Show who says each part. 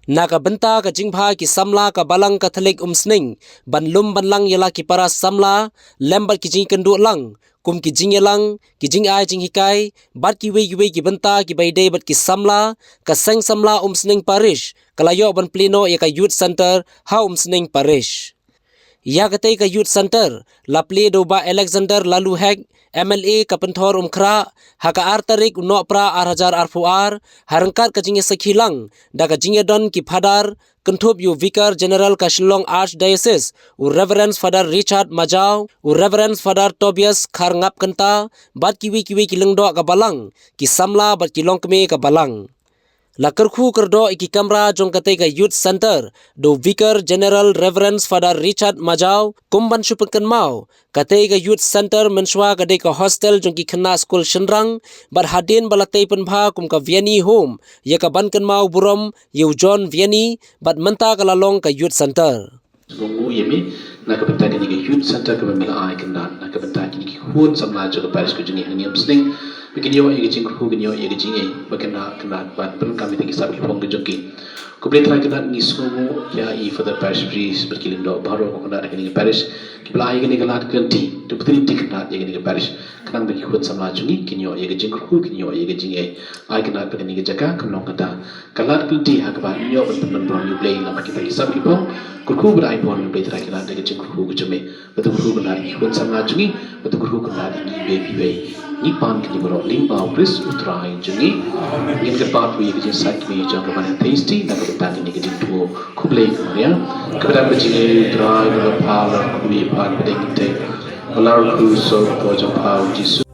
Speaker 1: Naka benta ka jingpha ki samla ka balang Katolik umsning banlum banlang yala ki para samla lembat ki jing kendu lang kum ki jing yalang ki jing ai jing hikai bat ki we ki benta ki baide bat ki samla ka seng samla umsning parish kalayo ban pleno ya ka youth center ha umsning parish. Ya katay ka youth center lapli doba Alexander lalu hek MLA kapenthor umkra haka artarik unok pra arhajar arfuar harangkat kajinge sekhilang da kajinge don ki phadar kentup yu vicar general ka Shillong Archdiocese u Reverend Father Richard Majau u Reverend Father Tobias Kharngap kenta bat kiwi ki lengdo ka balang ki samla bat ki longkme ka balang. Lakerku kerdo iki kamera jong katay ka youth center do vicar general Reverend Father Richard Majau kumban supenkan mau katay ka youth center menswa kadai ka hostel jong ki khna school shenrang bar hadin balatay penbha kum ka Vianney home ya ka bankan mau burom yu John Vianney bat menta ka lalong ka youth center.
Speaker 2: Bungu yemi nak benta kini ke youth center ke bemila ai kena nak benta kini ke hun samla jo parish ko jingi hani amsling bikin yo ye jing ko gin yo ye jingi bakena kena bat pen kami tegi sab ki phong ke joki ko bre tra kena ni sumu ya I for the parish priest berkilin do baro ko kena kini ke parish ki bla ai kini ke lat kanti to putri tik na ye kini ke parish kena bagi hun samla jungi kini yo ye jing ko kini yo ye jingi ai kena kini ke jaga kenong kata kalat kanti ha ka yo ben bro yu play na kita ki sab ki phong kurku berai pon betra kila de ke kurku ke jeme betul kurku kena di kun sama jungi betul kurku kena di baby ni pan ke bro limpa chris utrai jungi ingin ke part wi ke sat wi jang ke mana tasty na ke ta ni ke tu kuble ke ya kepada berjile utrai de pala kubi pan bedeng te Alar ku so ko jang pau jisu